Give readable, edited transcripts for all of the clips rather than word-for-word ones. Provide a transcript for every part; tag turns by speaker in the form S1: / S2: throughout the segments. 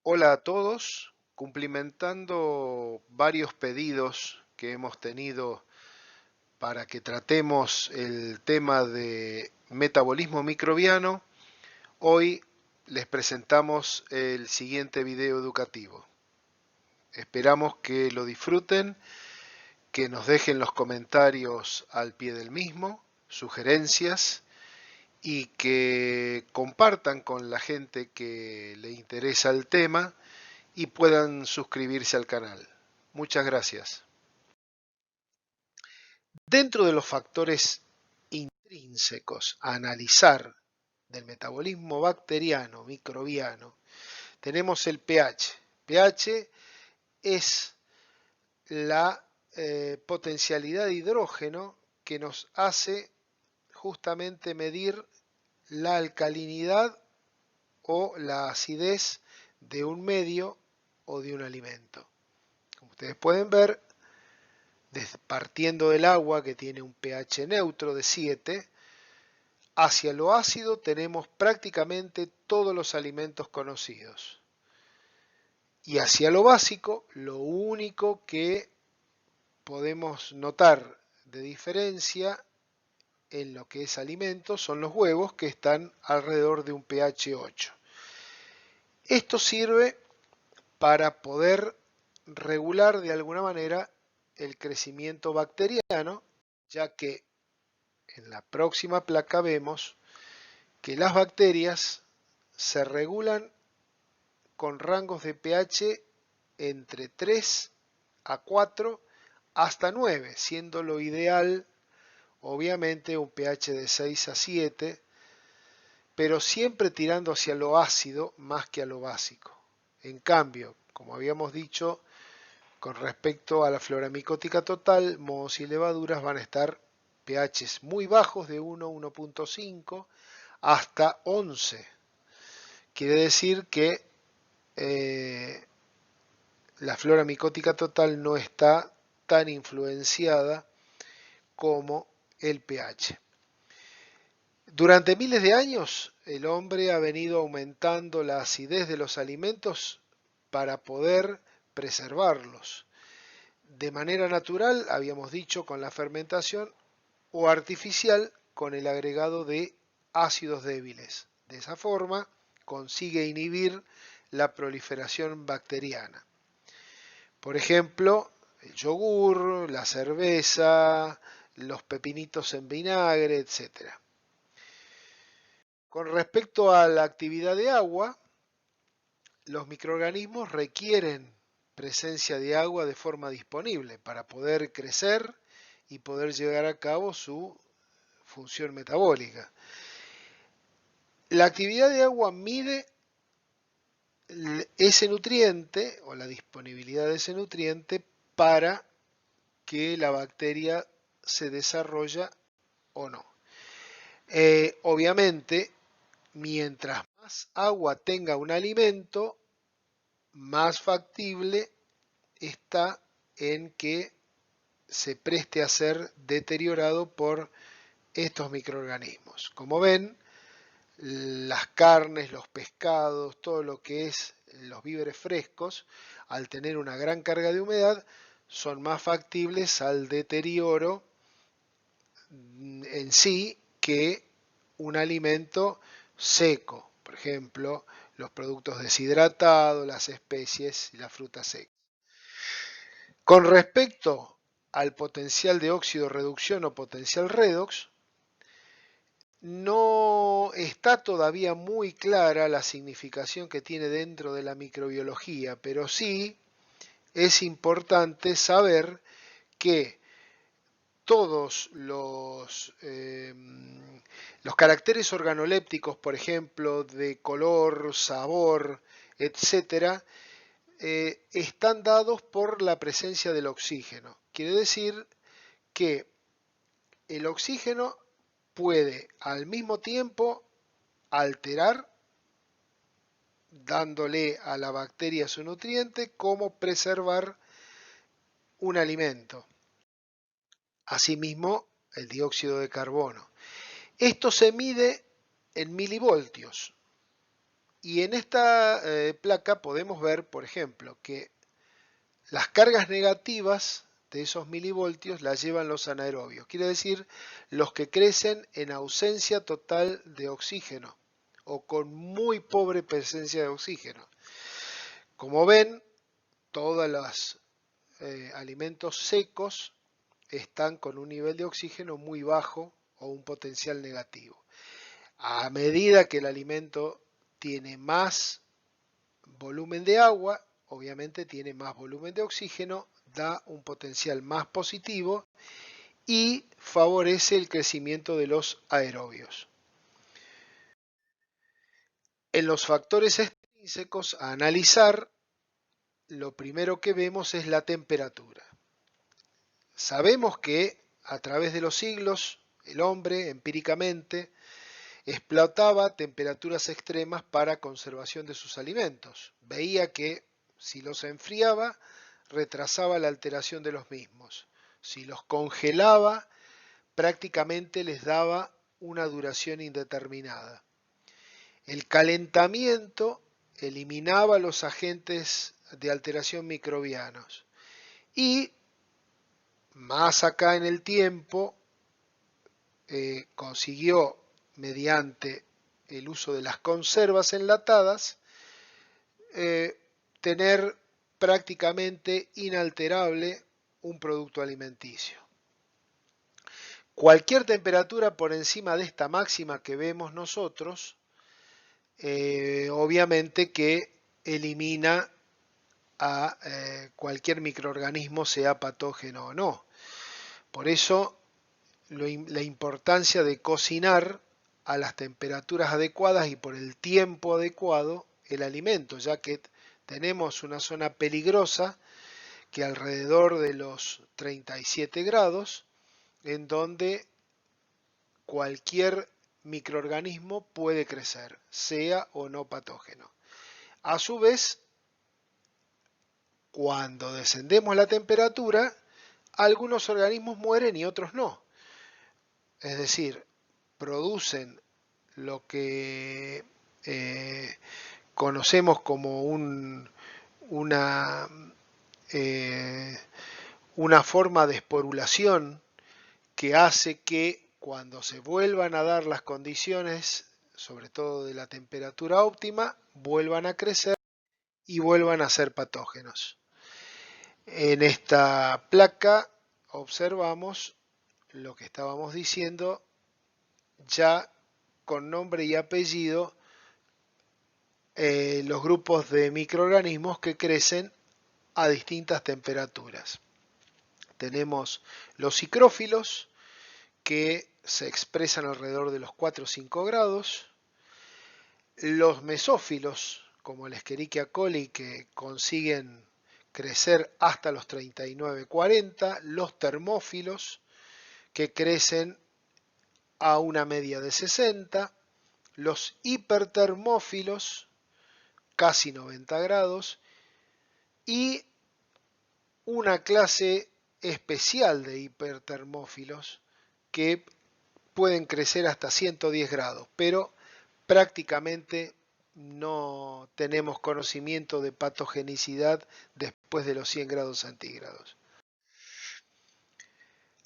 S1: Hola a todos, cumplimentando varios pedidos que hemos tenido para que tratemos el tema de metabolismo microbiano, hoy les presentamos el siguiente video educativo. Esperamos que lo disfruten, que nos dejen los comentarios al pie del mismo, sugerencias y que compartan con la gente que le interesa el tema y puedan suscribirse al canal. Muchas gracias. Dentro de los factores intrínsecos a analizar del metabolismo bacteriano, microbiano, tenemos el pH. pH es la potencialidad de hidrógeno que nos hace justamente medir la alcalinidad o la acidez de un medio o de un alimento. Como ustedes pueden ver, partiendo del agua que tiene un pH neutro de 7, hacia lo ácido tenemos prácticamente todos los alimentos conocidos. Y hacia lo básico, lo único que podemos notar de diferencia en lo que es alimentos son los huevos, que están alrededor de un pH 8. Esto sirve para poder regular de alguna manera el crecimiento bacteriano, ya que en la próxima placa vemos que las bacterias se regulan con rangos de pH entre 3 a 4 hasta 9, siendo lo ideal obviamente un pH de 6 a 7, pero siempre tirando hacia lo ácido más que a lo básico. En cambio, como habíamos dicho, con respecto a la flora micótica total, mohos y levaduras van a estar pHs muy bajos de 1, 1.5 hasta 11. Quiere decir que la flora micótica total no está tan influenciada como el pH. Durante miles de años, el hombre ha venido aumentando la acidez de los alimentos para poder preservarlos. De manera natural, habíamos dicho, con la fermentación, o artificial con el agregado de ácidos débiles. De esa forma consigue inhibir la proliferación bacteriana. Por ejemplo, el yogur, la cerveza, los pepinitos en vinagre, etc. Con respecto a la actividad de agua, los microorganismos requieren presencia de agua de forma disponible para poder crecer y poder llevar a cabo su función metabólica. La actividad de agua mide ese nutriente o la disponibilidad de ese nutriente para que la bacteria se desarrolle o no. Obviamente, mientras más agua tenga un alimento, más factible está en que se preste a ser deteriorado por estos microorganismos. Como ven, las carnes, los pescados, todo lo que es los víveres frescos, al tener una gran carga de humedad, son más factibles al deterioro en sí que un alimento seco. Por ejemplo, los productos deshidratados, las especies y la fruta seca. Con respecto al potencial de óxido reducción o potencial redox, no está todavía muy clara la significación que tiene dentro de la microbiología, pero sí es importante saber que todos los caracteres organolépticos, por ejemplo, de color, sabor, etcétera, están dados por la presencia del oxígeno. Quiere decir que el oxígeno puede al mismo tiempo alterar, dándole a la bacteria su nutriente, como preservar un alimento. Asimismo, el dióxido de carbono. Esto se mide en milivoltios Y en esta placa podemos ver, por ejemplo, que las cargas negativas de esos milivoltios las llevan los anaerobios, quiere decir los que crecen en ausencia total de oxígeno o con muy pobre presencia de oxígeno. Como ven, todos los alimentos secos están con un nivel de oxígeno muy bajo o un potencial negativo. A medida que el alimento tiene más volumen de agua, obviamente tiene más volumen de oxígeno, da un potencial más positivo y favorece el crecimiento de los aerobios. En los factores extrínsecos a analizar, lo primero que vemos es la temperatura. Sabemos que a través de los siglos el hombre empíricamente explotaba temperaturas extremas para conservación de sus alimentos. Veía que si los enfriaba, retrasaba la alteración de los mismos. Si los congelaba, prácticamente les daba una duración indeterminada. El calentamiento eliminaba los agentes de alteración microbianos. Y más acá en el tiempo, consiguió, mediante el uso de las conservas enlatadas, tener prácticamente inalterable un producto alimenticio. Cualquier temperatura por encima de esta máxima que vemos nosotros, obviamente que elimina a cualquier microorganismo, sea patógeno o no. Por eso la importancia de cocinar a las temperaturas adecuadas y por el tiempo adecuado el alimento, ya que tenemos una zona peligrosa que alrededor de los 37 grados, en donde cualquier microorganismo puede crecer, sea o no patógeno. A su vez, cuando descendemos la temperatura, algunos organismos mueren y otros no. Es decir, producen lo que conocemos como una forma de esporulación que hace que cuando se vuelvan a dar las condiciones, sobre todo de la temperatura óptima, vuelvan a crecer y vuelvan a ser patógenos. En esta placa observamos lo que estábamos diciendo ya con nombre y apellido, los grupos de microorganismos que crecen a distintas temperaturas. Tenemos los psicrófilos, que se expresan alrededor de los 4 o 5 grados, los mesófilos, como el Escherichia coli, que consiguen crecer hasta los 39-40, los termófilos, que crecen a una media de 60, los hipertermófilos, casi 90 grados, y una clase especial de hipertermófilos que pueden crecer hasta 110 grados, pero prácticamente no tenemos conocimiento de patogenicidad después de los 100 grados centígrados.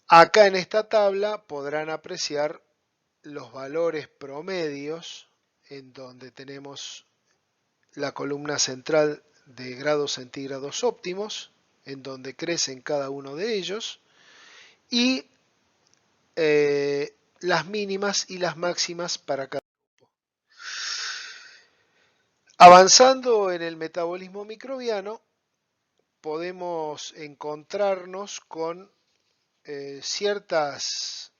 S1: Acá en esta tabla podrán apreciar los valores promedios en donde tenemos la columna central de grados centígrados óptimos, en donde crecen cada uno de ellos, y las mínimas y las máximas para cada grupo. Avanzando en el metabolismo microbiano, podemos encontrarnos con ciertas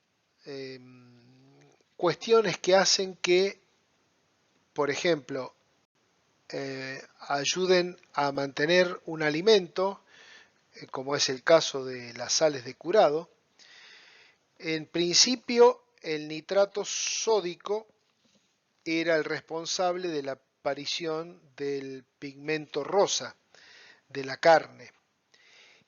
S1: cuestiones que hacen que, por ejemplo, ayuden a mantener un alimento, como es el caso de las sales de curado. En principio, el nitrato sódico era el responsable de la aparición del pigmento rosa de la carne.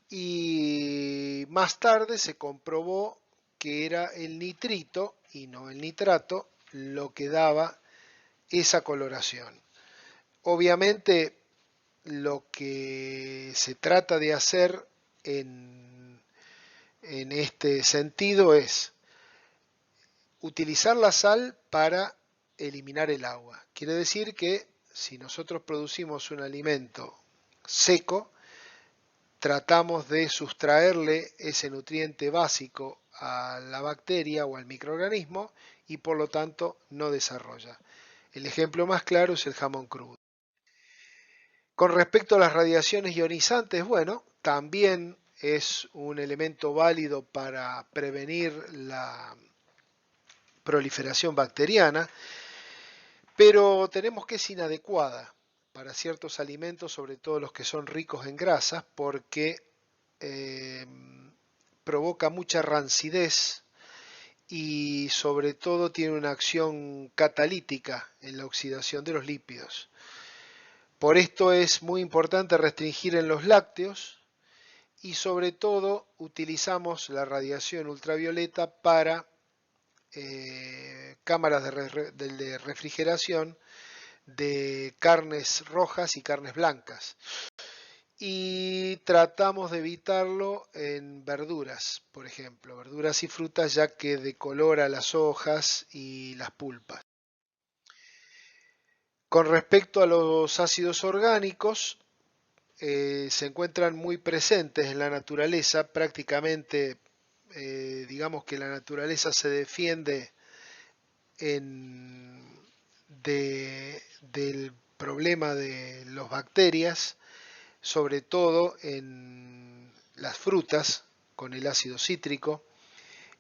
S1: Y más tarde se comprobó que era el nitrito y no el nitrato lo que daba esa coloración. Obviamente lo que se trata de hacer en este sentido es utilizar la sal para eliminar el agua. Quiere decir que si nosotros producimos un alimento seco, tratamos de sustraerle ese nutriente básico a la bacteria o al microorganismo y por lo tanto no desarrolla. El ejemplo más claro es el jamón crudo. Con respecto a las radiaciones ionizantes, bueno, también es un elemento válido para prevenir la proliferación bacteriana, pero tenemos que es inadecuada para ciertos alimentos, sobre todo los que son ricos en grasas, porque eh, provoca mucha rancidez y sobre todo tiene una acción catalítica en la oxidación de los lípidos. Por esto es muy importante restringir en los lácteos y sobre todo utilizamos la radiación ultravioleta para cámaras de refrigeración de carnes rojas y carnes blancas. Y tratamos de evitarlo en verduras, por ejemplo, verduras y frutas, ya que decolora las hojas y las pulpas. Con respecto a los ácidos orgánicos, se encuentran muy presentes en la naturaleza, prácticamente digamos que la naturaleza se defiende del problema de las bacterias, sobre todo en las frutas con el ácido cítrico,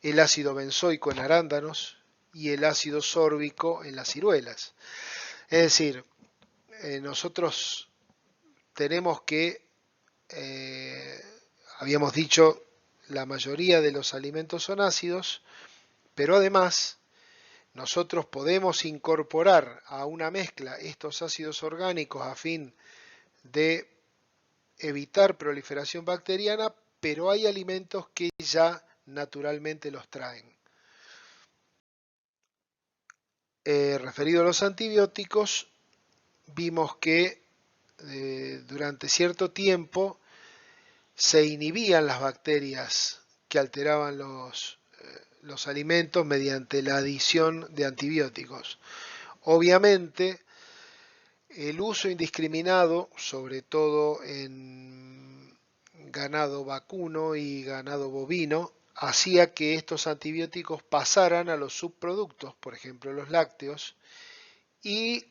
S1: el ácido benzoico en arándanos y el ácido sórbico en las ciruelas. Es decir, nosotros tenemos que, habíamos dicho, la mayoría de los alimentos son ácidos, pero además nosotros podemos incorporar a una mezcla estos ácidos orgánicos a fin de evitar proliferación bacteriana, pero hay alimentos que ya naturalmente los traen. Referido a los antibióticos, vimos que durante cierto tiempo se inhibían las bacterias que alteraban los alimentos mediante la adición de antibióticos. Obviamente, el uso indiscriminado, sobre todo en ganado vacuno y ganado bovino, hacía que estos antibióticos pasaran a los subproductos, por ejemplo los lácteos, y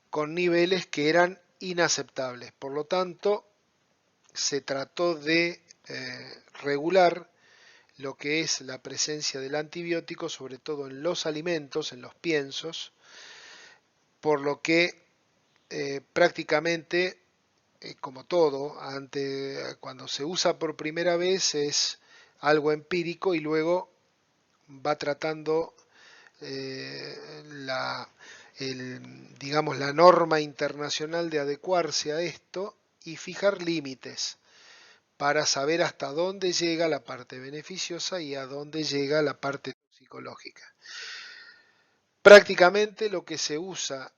S1: con niveles que eran inaceptables. Por lo tanto, se trató de regular lo que es la presencia del antibiótico, sobre todo en los alimentos, en los piensos, por lo que prácticamente, como todo, cuando se usa por primera vez es algo empírico y luego va tratando digamos, la norma internacional de adecuarse a esto y fijar límites para saber hasta dónde llega la parte beneficiosa y a dónde llega la parte psicológica. Prácticamente lo que se usa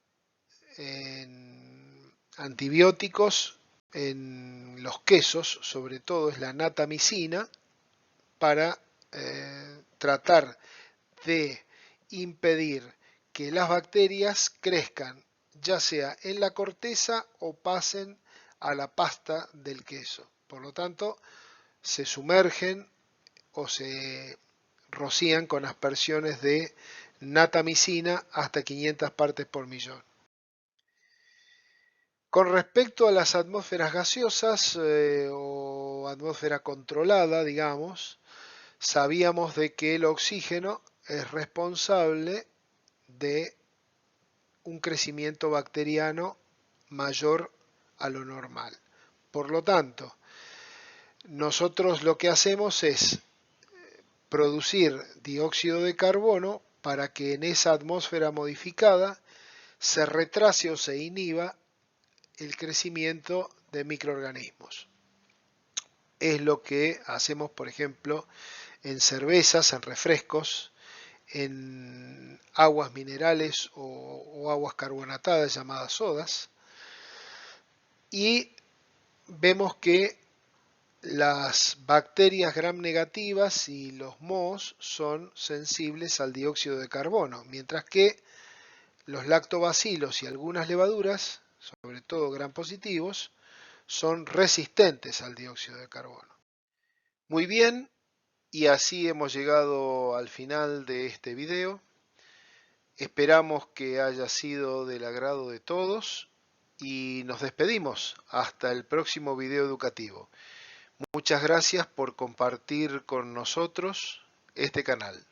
S1: en antibióticos en los quesos, sobre todo, es la natamicina para tratar de impedir que las bacterias crezcan, ya sea en la corteza o pasen a la pasta del queso. Por lo tanto, se sumergen o se rocían con aspersiones de natamicina hasta 500 partes por millón. Con respecto a las atmósferas gaseosas o atmósfera controlada, digamos, sabíamos de que el oxígeno es responsable de un crecimiento bacteriano mayor a lo normal. Por lo tanto, nosotros lo que hacemos es producir dióxido de carbono para que en esa atmósfera modificada se retrase o se inhiba el crecimiento de microorganismos. Es lo que hacemos, por ejemplo, en cervezas, en refrescos, en aguas minerales o aguas carbonatadas llamadas sodas, y vemos que las bacterias gram negativas y los mohos son sensibles al dióxido de carbono, mientras que los lactobacilos y algunas levaduras, sobre todo gram positivos, son resistentes al dióxido de carbono. Muy bien, y así hemos llegado al final de este video. Esperamos que haya sido del agrado de todos y nos despedimos hasta el próximo video educativo. Muchas gracias por compartir con nosotros este canal.